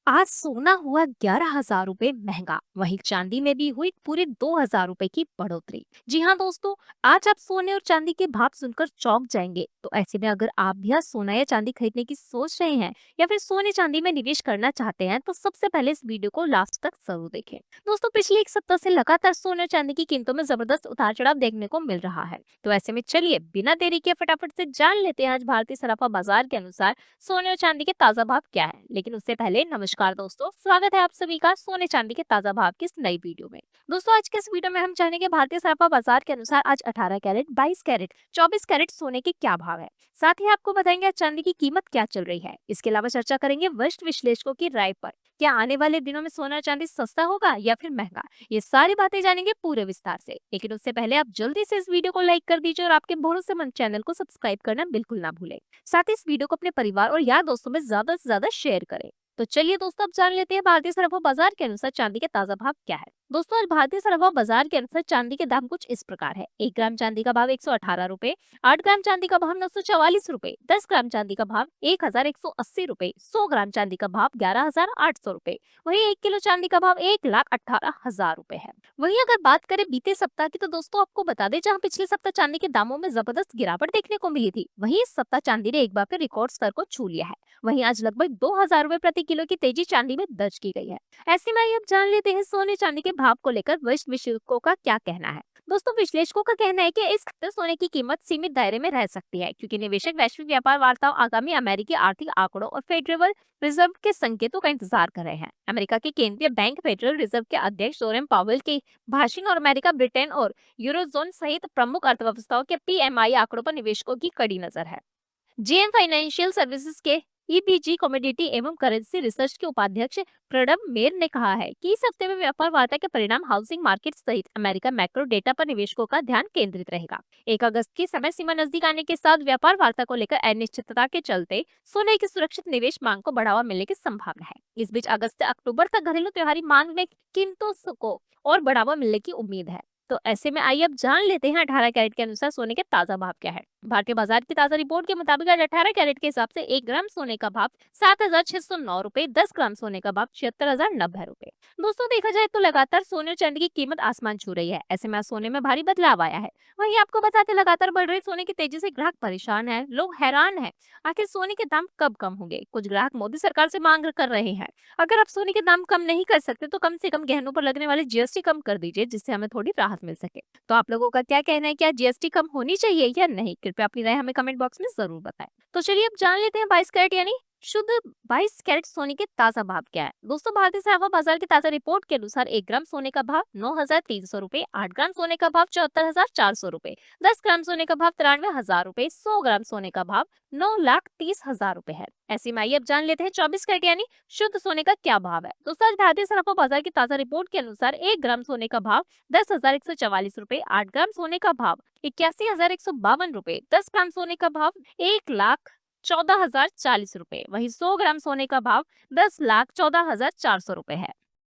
आज सोना हुआ 11,000 रुपए महंगा। वहीं चांदी में भी हुई पूरे 2,000 रुपए की बढ़ोतरी। जी हाँ दोस्तों, आज आप सोने और चांदी के भाव सुनकर चौंक जाएंगे। तो ऐसे में अगर आप भी आज सोना या चांदी खरीदने की सोच रहे हैं या फिर सोने चांदी में निवेश करना चाहते हैं, तो सबसे पहले इस वीडियो को लास्ट तक जरूर देखें। दोस्तों, पिछले एक सप्ताह से लगातार सोने और चांदी की कीमतों में जबरदस्त उतार चढ़ाव देखने को मिल रहा है। तो ऐसे में चलिए बिना देरी के फटाफट से जान लेते हैं आज भारतीय सराफा बाजार के अनुसार सोने और चांदी के ताजा भाव क्या है। लेकिन उससे पहले नमस्कार दोस्तों, स्वागत है आप सभी का सोने चांदी के ताजा भाव की इस नई वीडियो में। दोस्तों, आज के इस वीडियो में हम जानेंगे भारतीय सराफा बाजार के अनुसार आज 18 कैरेट, 22 कैरेट, 24 कैरेट सोने के क्या भाव है। साथ ही आपको बताएंगे आज चांदी की कीमत क्या चल रही है। इसके अलावा चर्चा करेंगे वरिष्ठ विश्लेषकों की राय पर। क्या आने वाले दिनों में सोना और चांदी सस्ता होगा या फिर महंगा, ये सारी बातें जानेंगे पूरे विस्तार से। लेकिन उससे पहले आप जल्दी से इस वीडियो को लाइक कर दीजिए और आपके भरोसेमंद चैनल को सब्सक्राइब करना बिल्कुल ना भूलें। साथ ही इस वीडियो को अपने परिवार और यार दोस्तों में ज्यादा से ज्यादा शेयर करें। तो चलिए दोस्तों, अब जान लेते हैं भारतीय सराफा बाजार के अनुसार चांदी के ताजा भाव क्या है। दोस्तों, आज भारतीय सराफा बाजार के अनुसार चांदी के दाम कुछ इस प्रकार है। 1 ग्राम चांदी का भाव 118 रुपए, 8 ग्राम चांदी का भाव 944 रुपए, 10 ग्राम चांदी का भाव 1,180 रुपए, 100 ग्राम चांदी का भाव 11,800 रुपए। वहीं 1 किलो चांदी का भाव 1,18,000 रुपए है। वहीं अगर बात करें बीते सप्ताह की, तो दोस्तों आपको बता दें, जहां पिछले सप्ताह चांदी के दामों में जबरदस्त गिरावट देखने को मिली थी, वहीं इस सप्ताह चांदी ने एक बार फिर रिकॉर्ड स्तर को छू लिया है। वहीं आज लगभग 2,000 रुपए प्रति किलो की तेजी चांदी में दर्ज की गई है। ऐसे में आइए अब जान लेते हैं सोने चांदी के भाव को लेकर वरिष्ठ विशेषज्ञों का क्या कहना है। दोस्तों, विश्लेषकों का कहना है कि इस हफ्ते सोने की कीमत सीमित दायरे में रह सकती है, क्योंकि निवेशक वैश्विक व्यापार वार्ताओं, आगामी अमेरिकी आर्थिक आंकड़ों और फेडरल रिजर्व के संकेतों का इंतजार कर रहे हैं। अमेरिका के केंद्रीय बैंक फेडरल रिजर्व के अध्यक्ष जोरेम पावेल के भाषण और अमेरिका, ब्रिटेन और यूरोजोन सहित प्रमुख अर्थव्यवस्थाओं के पीएमआई आंकड़ों पर निवेशकों की कड़ी नजर है। जेएम फाइनेंशियल सर्विसेज के ईबीजी कमोडिटी एवं करेंसी रिसर्च के उपाध्यक्ष प्रणब मेर ने कहा है कि इस हफ्ते में व्यापार वार्ता के परिणाम हाउसिंग मार्केट सहित अमेरिका मैक्रो डेटा पर निवेशकों का ध्यान केंद्रित रहेगा। 1 अगस्त की समय सीमा नजदीक आने के साथ व्यापार वार्ता को लेकर अनिश्चितता के चलते सोने की सुरक्षित निवेश मांग को बढ़ावा मिलने की संभावना है। इस बीच अगस्त से अक्टूबर तक घरेलू त्योहारी मांग में कीमतों को और बढ़ावा मिलने की उम्मीद है। तो ऐसे में आइए अब जान लेते हैं 18 कैरेट के अनुसार सोने के ताजा भाव क्या है। भारतीय बाजार की ताजा रिपोर्ट के मुताबिक आज 18 कैरेट के हिसाब से 1 ग्राम सोने का भाव 7,609 रुपए, 10 ग्राम सोने का भाव 76,090 रुपए। दोस्तों, देखा जाए तो लगातार सोने और चांदी की कीमत आसमान छू रही है। ऐसे में आज सोने में भारी बदलाव आया है। वहीं आपको बताते, लगातार बढ़ रही सोने की तेजी से ग्राहक परेशान है, लोग हैरान है, आखिर सोने के दाम कब कम होंगे। कुछ ग्राहक मोदी सरकार से मांग कर रहे हैं, अगर आप सोने के दाम कम नहीं कर सकते तो कम से कम गहनों पर लगने वाले जीएसटी कम कर दीजिए, जिससे हमें थोड़ी राहत मिल सके। तो आप लोगों का क्या कहना है, क्या जीएसटी कम होनी चाहिए या नहीं? कृपया अपनी राय हमें कमेंट बॉक्स में जरूर बताएं। तो चलिए अब जान लेते हैं 22 कैरेट यानी शुद्ध 22 कैरेट सोने के ताजा भाव क्या है। दोस्तों, भारतीय सराफा बाजार की ताजा रिपोर्ट के अनुसार 1 ग्राम सोने का भाव 9,300 रुपए, 8 ग्राम सोने का भाव 74,400 रुपए, 10 ग्राम सोने का भाव 93,000 रुपए, 100 ग्राम सोने का भाव 9,30,000 रुपए है। ऐसी में आइए अब जान लेते हैं 24 कैरेट यानी शुद्ध सोने का क्या भाव है। दोस्तों, आज भारतीय सराफा बाजार की ताजा रिपोर्ट के अनुसार 1 ग्राम सोने का भाव 10,144 रुपए, 8 ग्राम सोने का भाव 81,152 रुपए, 10 ग्राम सोने का भाव 1,14,040 रुपए, वहीं 100 ग्राम सोने का भाव 10,14,400 रुपए है।